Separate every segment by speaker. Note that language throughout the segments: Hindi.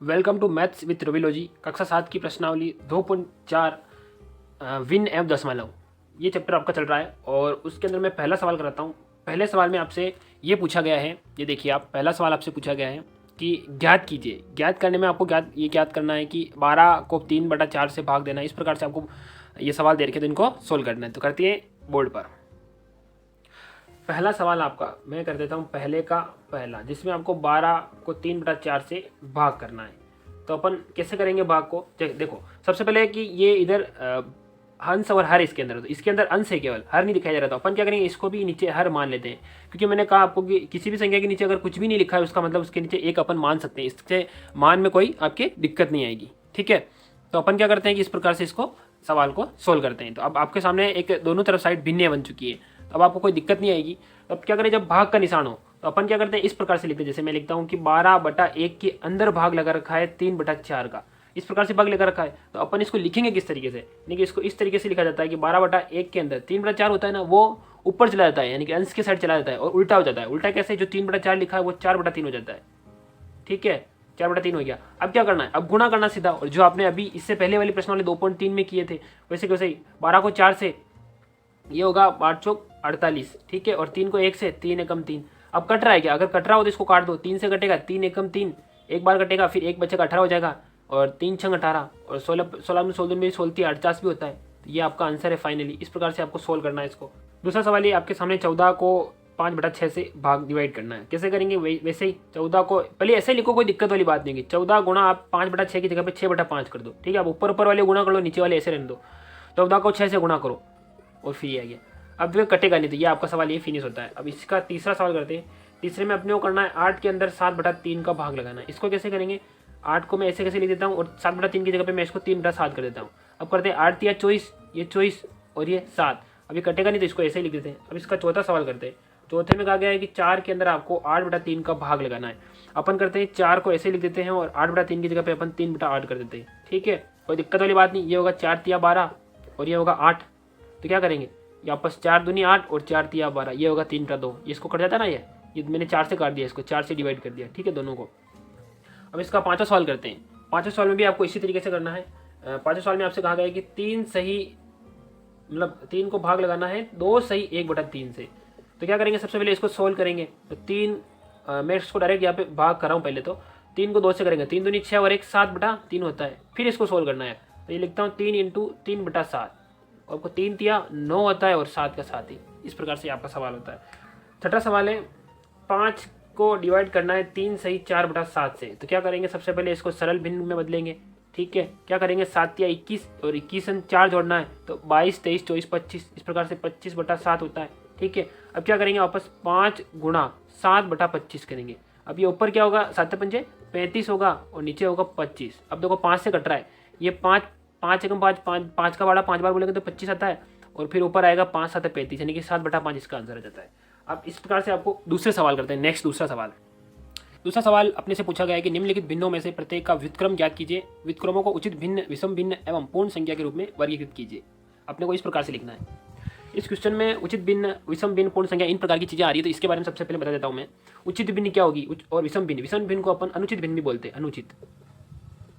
Speaker 1: वेलकम टू मैथ्स विथ रविलोजी कक्षा 7 की प्रश्नावली 2.4 विन एवं दशमलव। ये चैप्टर आपका चल रहा है और उसके अंदर मैं पहला सवाल कराता हूँ। पहले सवाल में आपसे ये पूछा गया है, ये देखिए आप, पहला सवाल आपसे पूछा गया है कि ज्ञात कीजिए। ज्ञात करने में आपको ये ज्ञात करना है कि 12 को 3/4 से भाग देना है। इस प्रकार से आपको ये सवाल दे रखे तो इनको सोल्व करना है। तो करती है बोर्ड पर। पहला सवाल आपका मैं कर देता हूँ पहले का पहला, जिसमें आपको 12 को 3/4 से भाग करना है। तो अपन कैसे करेंगे भाग को? देखो, सबसे पहले कि ये इधर हंस और हर इसके अंदर, तो इसके अंदर अंश है, केवल हर नहीं दिखाया जा रहा। तो अपन क्या करेंगे, इसको भी नीचे हर मान लेते हैं, क्योंकि मैंने कहा आपको कि किसी भी संख्या के नीचे अगर कुछ भी नहीं लिखा है उसका मतलब उसके नीचे एक अपन मान सकते हैं। इससे मान में कोई आपके दिक्कत नहीं आएगी। ठीक है, तो अपन क्या करते हैं कि इस प्रकार से इसको सवाल को सोल्व करते हैं। तो अब आपके सामने एक दोनों तरफ साइड भिन्न बन चुकी है, अब आपको कोई दिक्कत नहीं आएगी। तो अब क्या करें, जब भाग का निशान हो तो अपन क्या करते हैं, इस प्रकार से लिखते हैं। जैसे मैं लिखता हूँ कि 12/1 के अंदर भाग लगा रखा है 3/4 का, इस प्रकार से भाग लगा रखा है। तो अपन इसको लिखेंगे किस तरीके से, यानी कि इसको इस तरीके से लिखा जाता है कि 12/1 के अंदर 3/4 होता है ना, वो ऊपर चला जाता है, यानी कि अंश के साइड चला जाता है और उल्टा हो जाता है। उल्टा कैसे, जो 3/4 लिखा है वो 4/3 हो जाता है। ठीक है, 4/3 हो गया। अब क्या करना है, अब गुणा करना सीधा, और जो आपने अभी इससे पहले वाली प्रश्न वाले 2.3 में किए थे वैसे वैसे ही 12 को 4 से, ये होगा 8 चौक 48। ठीक है, और 3 को 1 से, 3 एकम 3। अब कट रहा है क्या, अगर कट रहा हो तो इसको काट दो, 3 से कटेगा 3 एकम 3, एक बार कटेगा, फिर एक बच्चे का 18 हो जाएगा, और 3 छंग 18, और 16 में 16 में 16 48 भी होता है। तो ये आपका आंसर है फाइनली। इस प्रकार से आपको सोल्व करना है इसको। दूसरा सवाल ये आपके सामने 14 को 5/6 से भाग डिवाइड करना है। कैसे करेंगे, वैसे ही 14 को पहले ऐसे लिखो, कोई दिक्कत वाली बात नहीं होगी। 14 गुणा आप 5/6 की जगह पे 6/5 कर दो। ठीक है, आप ऊपर ऊपर वाले गुणा कर लो, नीचे वाले ऐसे रहने दो। 14 को 6 से गुणा करो और फिर ये आ गया। अब जो कटेगा नहीं, तो ये आपका सवाल ये फिनिश होता है। अब इसका तीसरा सवाल करते हैं। तीसरे में अपने को करना है 8 के अंदर 7/3 का भाग लगाना है। इसको कैसे करेंगे, 8 को मैं ऐसे कैसे लिख देता हूँ और 7/3 की जगह पे मैं इसको 3/7 कर देता हूँ। अब करते हैं 8 या 24, ये 24 और ये 7। अब ये कटेगा नहीं तो इसको ऐसे ही लिख देते हैं। अब इसका चौथा सवाल करते हैं। चौथे में कहा गया है कि 4 के अंदर आपको 8/3 का भाग लगाना है। अपन करते हैं 4 को ऐसे लिख देते हैं और 8/3 की जगह पे अपन 3/8 कर देते हैं। ठीक है, कोई दिक्कत वाली बात नहीं। ये होगा 4 तिया 12 और ये होगा 8। तो क्या करेंगे, ये आपस 4 दूनी 8 और 4 तिया 12, ये होगा 3/2। ये इसको कट जाता है ना, ये मैंने 4 से काट दिया, इसको 4 से डिवाइड कर दिया। ठीक है, दोनों को। अब इसका पांचवा सवाल करते हैं। पांचवें सवाल में भी आपको इसी तरीके से करना है। पांचवें सवाल में आपसे कहा गया है कि 3 सही, मतलब 3 को भाग लगाना है 2 सही 1/3 से। तो क्या करेंगे, सबसे पहले इसको सोल्व करेंगे। तो 3 मैं इसको डायरेक्ट यहाँ पे भाग कर रहा हूँ। पहले तो 3 को 2 से करेंगे, 3 दूनी 6 और 1 7/3 होता है। फिर इसको सोल्व करना है, तो ये लिखता हूँ 3 × 3/7, और आपको 3 तिया 9 होता है और 7 का 7 ही। इस प्रकार से आपका सवाल होता है। छठा सवाल है, 5 को डिवाइड करना है 3 सही 4/7 से। तो क्या करेंगे, सबसे पहले इसको सरल भिन्न में बदलेंगे। ठीक है, क्या करेंगे, 7 या 21 और 21 4 जोड़ना है, तो 22 23 24 25, इस प्रकार से 25/7 होता है। ठीक है, अब क्या करेंगे, वापस 5 गुणा 7/25 करेंगे। अब ये ऊपर क्या होगा, 7 पंजे 35 होगा और नीचे होगा 25। अब देखो 5 से कट रहा है, ये 5 एकम 5, 5 का बड़ा 5 बार बोलेंगे तो 25 आता है, और फिर ऊपर आएगा 5 7 35, यानी कि 7/5 इसका आंसर आ जाता है। अब इस प्रकार से आपको दूसरे सवाल करते हैं। नेक्स्ट दूसरा सवाल अपने से पूछा गया है कि निम्नलिखित भिन्नों में से प्रत्येक का व्युत्क्रम ज्ञात कीजिए। व्युत्क्रमों को उचित भिन्न, विषम भिन्न एवं पूर्ण संख्या के रूप में वर्गीकृत कीजिए। अपने को इस प्रकार से लिखना है। इस क्वेश्चन में उचित भिन्न, विषम भिन्न, पूर्ण संख्या, इन प्रकार की चीजें आ रही है। तो इसके बारे में सबसे पहले बता देता हूँ मैं। उचित भिन्न क्या होगी और विषम भिन्न को अपन अनुचित भिन्न भी बोलते हैं।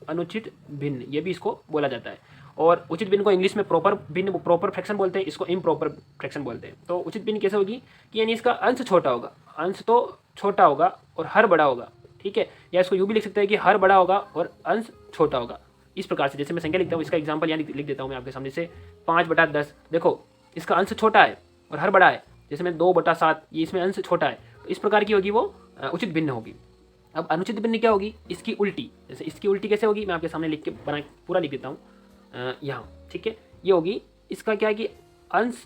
Speaker 1: अनुचित भिन्न, ये भी इसको बोला जाता है। और उचित भिन्न को इंग्लिश में प्रॉपर भिन्न, प्रॉपर फ्रैक्शन बोलते हैं, इसको इम्प्रॉपर फ्रैक्शन बोलते हैं। तो उचित भिन्न कैसे होगी कि यानी इसका अंश छोटा होगा, अंश तो छोटा होगा और हर बड़ा होगा। ठीक है, या इसको यूँ भी लिख सकते हैं कि हर बड़ा होगा और अंश छोटा होगा। इस प्रकार से जैसे मैं संख्या लिखता हूँ, इसका एग्जाम्पल यहाँ लिख देता हूँ मैं आपके सामने से। 5/10, देखो इसका अंश छोटा है और हर बड़ा है। जैसे मैं 2/7, ये इसमें अंश छोटा है, तो इस प्रकार की होगी वो उचित भिन्न होगी। अब अनुचित भिन्न क्या होगी, इसकी उल्टी। जैसे इसकी उल्टी कैसे होगी, मैं आपके सामने लिख के बना पूरा लिख देता हूँ यहाँ। ठीक है, ये होगी, इसका क्या है कि अंश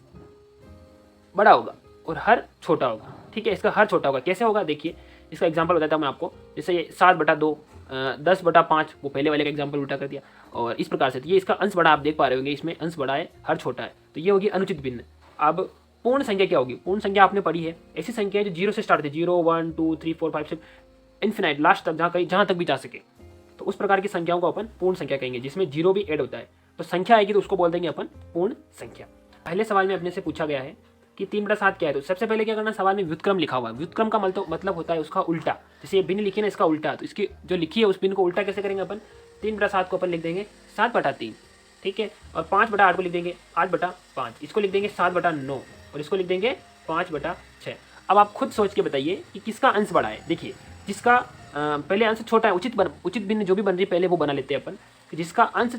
Speaker 1: बड़ा होगा और हर छोटा होगा। ठीक है, इसका हर छोटा होगा। कैसे होगा, देखिए इसका एग्जांपल बताता हूँ मैं आपको। जैसे ये 7/2, 10/5, वो पहले वाले का एग्जांपल उल्टा कर दिया, और इस प्रकार से। तो ये इसका अंश बड़ा, आप देख पा रहे होंगे, इसमें अंश बड़ा है, हर छोटा है, तो ये होगी अनुचित भिन्न। अब पूर्ण संख्या क्या होगी, पूर्ण संख्या आपने पढ़ी है, ऐसी संख्या है जो 0 से स्टार्ट होती है, 0 1 2 3 4 5 6 इन्फिनाइट, लास्ट तक, जहाँ तक भी जा सके। तो उस प्रकार की संख्याओं को अपन पूर्ण संख्या कहेंगे, जिसमें 0 भी ऐड होता है। तो संख्या आएगी तो उसको बोल देंगे अपन पूर्ण संख्या। पहले सवाल में अपने से पूछा गया है कि 3/7 क्या है, तो सबसे पहले क्या करना, सवाल में व्युत्क्रम लिखा हुआ है, व्युत्क्रम का मतलब होता है उसका उल्टा। जैसे ये भिन्न लिखी है ना, इसका उल्टा, तो इसकी जो लिखी है उस भिन्न को उल्टा कैसे करेंगे अपन, 3/7 को अपन लिख देंगे 7/3, ठीक है। और 5/8 को लिख देंगे 8/5, इसको लिख देंगे 7/9 और इसको लिख देंगे 5/6। अब आप खुद सोच के बताइए कि किसका अंश बड़ा है। देखिए जिसका पहले अंश छोटा है, उचित भिन्न जो भी बन रही है पहले वो बना लेते हैं अपन, कि जिसका अंश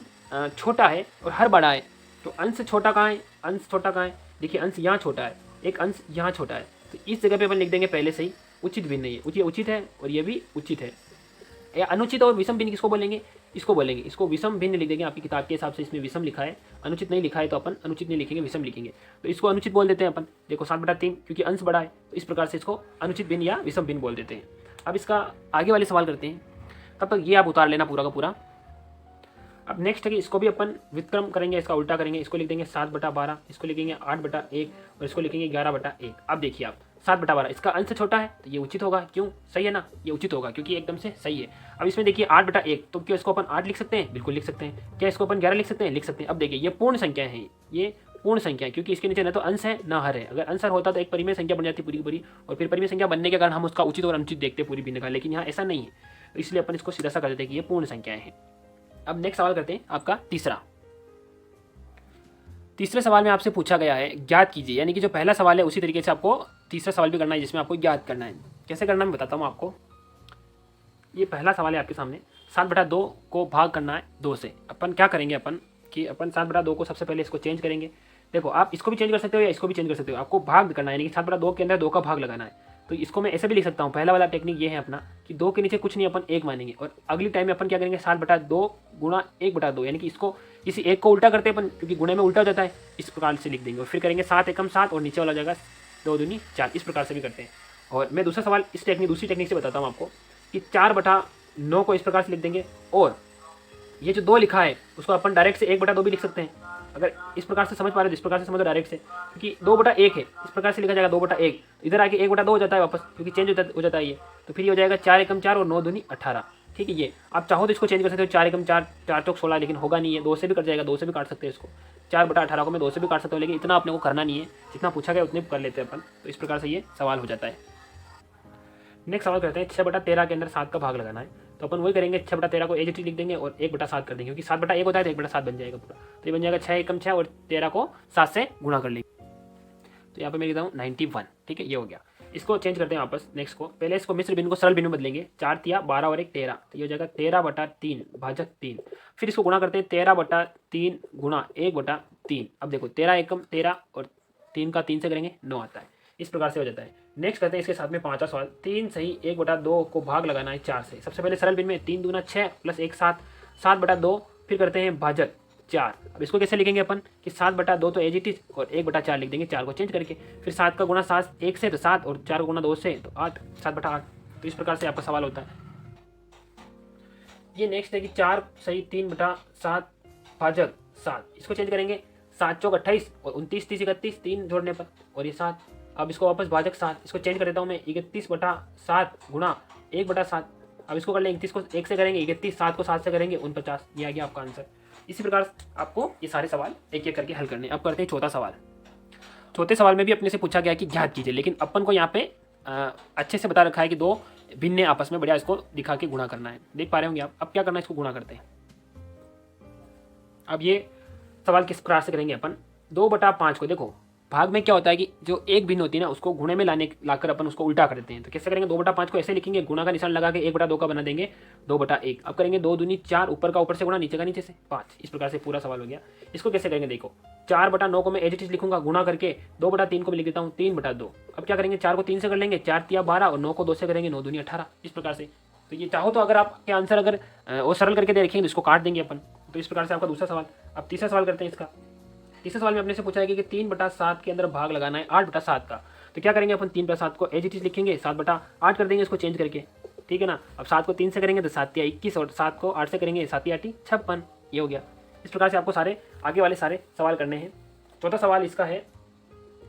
Speaker 1: छोटा है और हर बड़ा है, तो अंश छोटा कहाँ है, अंश छोटा कहाँ है, देखिए अंश यहाँ छोटा है, एक अंश यहाँ छोटा है, तो इस जगह पे अपन लिख देंगे पहले से ही उचित भिन्न नहीं है, ये उचित है और ये भी उचित है। या अनुचित और विषम भिन्न किसको बोलेंगे, इसको बोलेंगे, इसको विषम भिन्न लिख देंगे। आपकी किताब के हिसाब से इसमें विषम लिखा है, अनुचित नहीं लिखा है, तो अपन अनुचित नहीं लिखेंगे, विषम लिखेंगे, तो इसको अनुचित बोल देते हैं अपन। देखो 7/3 क्योंकि अंश बड़ा है, तो इस प्रकार से इसको अनुचित भिन्न या विषम भिन्न बोल देते हैं। अब इसका आगे वाले सवाल करते हैं, तब तक ये आप उतार लेना पूरा का पूरा। अब नेक्स्ट है कि इसको भी अपन व्युत्क्रम करेंगे, इसका उल्टा करेंगे, इसको लिख देंगे 7/12, इसको लिखेंगे 8/1 और इसको लिखेंगे 11/1। अब देखिए आप 7/12, इसका अंश छोटा है तो ये उचित होगा, क्यों, सही है ना, ये उचित होगा क्योंकि एकदम से सही है। अब इसमें देखिए 8/1, तो क्या इसको अपन 8 लिख सकते हैं, बिल्कुल लिख सकते हैं। क्या इसको अपन 11 लिख सकते हैं, लिख सकते हैं। अब देखिए ये पूर्ण संख्या है, ये पूर्ण संख्या है क्योंकि इसके नीचे न तो अंश है ना हर है। अगर अंश हर होता तो एक परिमेय संख्या बन जाती पूरी की पूरी, और फिर परिमेय संख्या बनने के कारण हम उसका उचित और अनुचित देखते पूरी भिन्न का, लेकिन यहाँ ऐसा नहीं है, तो इसलिए अपन इसको सीधा सा कर देते हैं कि ये पूर्ण संख्याएं हैं। अब नेक्स्ट सवाल करते हैं आपका तीसरे सवाल में आपसे पूछा गया है ज्ञात कीजिए, यानी कि जो पहला सवाल है उसी तरीके से आपको तीसरा सवाल भी करना है जिसमें आपको ज्ञात करना है। कैसे करना मैं बताता हूँ आपको। ये पहला सवाल है आपके सामने, 7/2 को भाग करना है 2 से। अपन क्या करेंगे अपन कि अपन 7/2 को सबसे पहले इसको चेंज करेंगे। देखो आप इसको भी चेंज कर सकते हो या इसको भी चेंज कर सकते हो, आपको भाग करना है, यानी कि 7/2 के अंदर 2 का भाग लगाना है। तो इसको मैं ऐसे भी लिख सकता हूँ, पहला वाला टेक्निक ये है अपना कि 2 के नीचे कुछ नहीं, अपन 1 मानेंगे, और अगली टाइम में अपन क्या करेंगे 7/2 गुणा 1/2, यानी कि इसको किसी एक को उल्टा करते हैं अपन क्योंकि गुणे में उल्टा हो जाता है, इस प्रकार से लिख देंगे। और फिर करेंगे 7 एकम 7 और नीचे वाला जाएगा 2 दूनी 4, इस प्रकार से भी करते हैं। और मैं दूसरा सवाल दूसरी टेक्निक से बताता हूँ आपको कि 4/9 को इस प्रकार से लिख देंगे, और ये जो 2 लिखा है उसको अपन डायरेक्ट से 1/2 भी लिख सकते हैं। अगर इस प्रकार से समझ पा रहे हो, जिस प्रकार से समझो डायरेक्ट से, क्योंकि 2/1 है, इस प्रकार से लिखा जाएगा 2/1, इधर आके 1/2 हो जाता है वापस क्योंकि चेंज हो जाता है ये, तो फिर ये हो जाएगा 4 एकम 4 और 9 दूनी 18। ठीक है, ये आप चाहो तो इसको चेंज कर सकते हो, 4 एकम 4 4 चौक 16, लेकिन होगा नहीं है, 2 से भी कट जाएगा, 2 से भी काट सकते हैं इसको। 4/18 को मैं 2 से भी काट सकता हूँ, लेकिन इतना अपने को करना नहीं है, जितना पूछा गया उतने कर लेते हैं अपन। तो इस प्रकार से ये सवाल हो जाता है। नेक्स्ट सवाल करते हैं 6/13 के अंदर 7 का भाग लगाना है, तो अपन वही करेंगे, 6/13 को एज लिख देंगे और 1/7 कर देंगे, क्योंकि 7/1 होता है तो 1/7 बन जाएगा पूरा, तो ये बन जाएगा 6 एकम 6 और 13 को 7 से गुणा कर लेंगे, तो यहाँ पे मैं लिखता हूँ 91। ठीक है, ये हो गया। इसको चेंज करते हैं वापस नेक्स्ट को, पहले इसको मिश्र भिन्न को सरल भिन्न में बदलेंगे, 4 तिया 12 और 1 13, तो ये हो जाएगा 13/3 भाजक 3। फिर इसको गुणा करते हैं 13/3 गुणा 1/3। अब देखो 13 एकम 13 और 3 का 3 से करेंगे 9 आता है, इस प्रकार से हो जाता है। नेक्स्ट करते हैं इसके साथ में 5वां सवाल, 3 सही 1/2 को भाग लगाना है 4 से। सबसे पहले सरल भिन्न में 3 दूना 6 प्लस 1 7, 7/2, फिर करते हैं भाजक 4। अब इसको कैसे लिखेंगे अपन कि 7/2 तो एज इट इज और 1/4 लिख देंगे 4 को चेंज करके, फिर 7 का गुणा 7 1 से तो 7 और 4 का गुणा 2 से तो 8, 7/8। तो इस प्रकार से आपका सवाल होता है। ये नेक्स्ट है कि 4 सही 3/7 भाजक 7, इसको चेंज करेंगे, 7 चौक 28 और 29 30 31 3 जोड़ने पर और ये 7। अब इसको वापस भाजक 7, इसको चेंज कर देता हूँ मैं, 31/7 गुणा 1/7। अब इसको कर लेंगे, 31 को 1 से करेंगे 31, 7 को 7 से करेंगे 49, ये आ गया आपका आंसर। इसी प्रकार आपको ये सारे सवाल एक एक करके हल करने। अब करते हैं चौथा सवाल। चौथे सवाल में भी अपने से पूछा गया कि ज्ञात कीजिए, लेकिन अपन को यहाँ पे अच्छे से बता रखा है कि 2 भिन्न आपस में बढ़िया इसको दिखा के गुणा करना है। देख पा रहे होंगे आप। अब क्या करना है, इसको गुणा करते हैं। अब ये सवाल किस प्रकार से करेंगे अपन, 2/5 को देखो भाग में क्या होता है कि जो एक भिन्न होती है ना उसको गुणे में लाकर अपन उसको उल्टा कर देते हैं। तो कैसे करेंगे, 2/5 को ऐसे लिखेंगे, गुणा का निशान लगा के 1/2 का बना देंगे 2/1। अब करेंगे 2 दूनी 4, ऊपर का ऊपर से गुणा, नीचे का नीचे से 5। इस प्रकार से पूरा सवाल हो गया। इसको कैसे करेंगे, देखो 4/9 को मैं एज इट इज लिखूंगा, गुणा करके 2/3 को मैं लिख देता हूँ 3/2। अब क्या करेंगे, 4 को 3 से कर लेंगे, 4 तिया 12 और 9 को 2 से करेंगे 9 दूनी 18। इस प्रकार से। तो ये चाहो तो अगर आपके आंसर अगर वो सरल करके दे रखेंगे तो इसको काट देंगे अपन। तो इस प्रकार से आपका दूसरा सवाल। अब तीसरा सवाल करते हैं इसका। तीसरे सवाल में अपने से पूछा है कि 3/7 के अंदर भाग लगाना है 8/7 का। तो क्या करेंगे अपन, 3/7 को एज इट इज लिखेंगे, 7/8 कर देंगे इसको चेंज करके। ठीक है ना। अब 7 को 3 से करेंगे तो 7 तिया 21 और 7 को 8 से करेंगे 7 तिया 8 56। ये हो गया। इस प्रकार से आपको सारे आगे वाले सारे सवाल करने हैं। चौथा सवाल इसका है,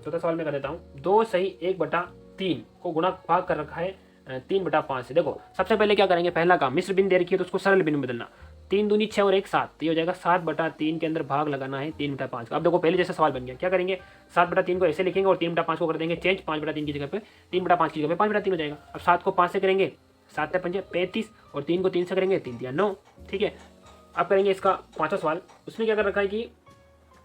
Speaker 1: चौथा सवाल मैं कर देता हूँ, 2 सही 1/3 को गुणा भाग कर रखा है 3/5 से। देखो सबसे पहले क्या करेंगे, पहला काम मिश्र भिन्न दे रखी है तो उसको सरल भिन्न में बदलना। 3 दूनी 6 और 1 7, तो ये हो जाएगा 7/3 के अंदर भाग लगाना है 3/5 का। अब देखो पहले जैसा सवाल बन गया, क्या करेंगे 7/3 को ऐसे लिखेंगे और 3/5 को कर देंगे चेंज, 5/3 की जगह पे 3/5 की जगह पे 5/3 हो जाएगा। अब 7 को 5 से करेंगे 7 5 35 और 3 को 3 से करेंगे 3 3 9, ठीक है। अब करेंगे इसका पाँचवा सवाल, उसमें क्या कर रखा है कि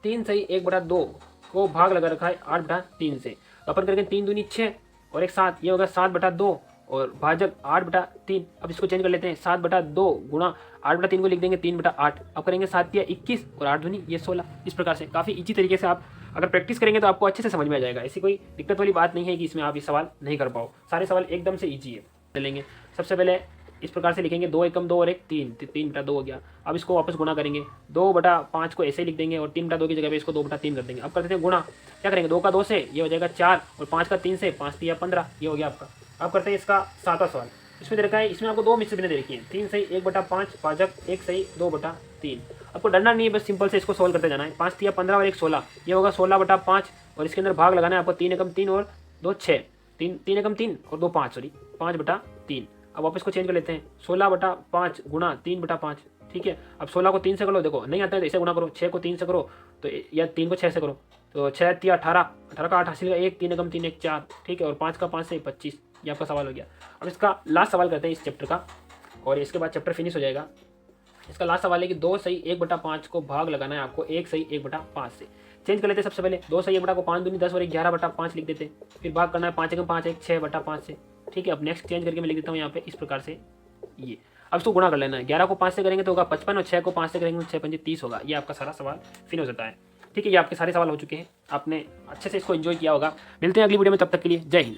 Speaker 1: 3 सही 1/2 को भाग लगा रखा है 8/3 से। अपन करेंगे 3 दूनी 6 और 1 7, ये होगा 7/2 और भाजक 8/3। अब इसको चेंज कर लेते हैं, 7/2 गुणा 8/3 को लिख देंगे 3/8। अब करेंगे 7 या 21 और 8 दूनी ये 16। इस प्रकार से काफ़ी इजी तरीके से आप अगर प्रैक्टिस करेंगे तो आपको अच्छे से समझ में आ जाएगा। ऐसी कोई दिक्कत वाली बात नहीं है कि इसमें आप ये सवाल नहीं कर पाओ, सारे सवाल एकदम से ईजी है। चलेंगे सबसे पहले इस प्रकार से लिखेंगे 2 एकम 2 और 1 3, 3/2 हो गया। अब इसको वापस गुणा करेंगे, 2/5 को ऐसे लिख देंगे और 3/2 की जगह पे इसको 2/3 कर देंगे। अब करते हैं गुणा, क्या करेंगे 2 का 2 से ये हो जाएगा 4 और 5 का 3 से 5 3 15, ये हो गया आपका। अब करते हैं इसका सातवां सवाल, इसमें दे रखा है, इसमें आपको 2 मिश्र भिन्न दे रखी है, 3 सही 1/5 भाजक 1 सही 2/3। आपको डरना नहीं है, बस सिंपल से इसको सॉल्व करते जाना है। 5 3 15 और 1 16, ये होगा 16/5 और इसके अंदर भाग लगाना है आपको 3 एकम 3 और 2 6, 3 एकम 3 और 2 5, सॉरी 5/3। अब वापस को चेंज कर लेते हैं, 16/5 गुणा 3/5, ठीक है। अब 16 को 3 से कर लो, देखो नहीं आता है तो इसे गुणा करो, 6 को 3 से करो तो या 3 को 6 से करो तो 6 3 18, 18 का 8 हासिल का 1, 3 एकम 3 1 4, ठीक है। और 5 का 5 से 25, ये आपका सवाल हो गया। अब इसका लास्ट सवाल करते हैं इस चैप्टर का और इसके बाद चैप्टर फिनिश हो जाएगा। इसका लास्ट सवाल है कि 2 सही 1/5 को भाग लगाना है आपको 1 सही 1/5 से। चेंज कर लेते हैं सबसे पहले, 2 सही 1 को 5 दूनी 10 और 11/5 लिख देते हैं, फिर भाग करना है 5 एकम 5 1 6/5 से, ठीक है। अब नेक्स्ट चेंज करके मैं लिख देता हूँ यहाँ पे इस प्रकार से ये। अब इसको गुणा कर लेना है, 11 को 5 से करेंगे तो होगा 55 और 6 को 5 से करेंगे तो 6 5 30 होगा। ये आपका सारा सवाल फिनिश हो जाता है, ठीक है। ये आपके सारे सवाल हो चुके हैं, आपने अच्छे से इसको एंजॉय किया होगा। मिलते हैं अगली वीडियो में, तब तक के लिए जय हिंद।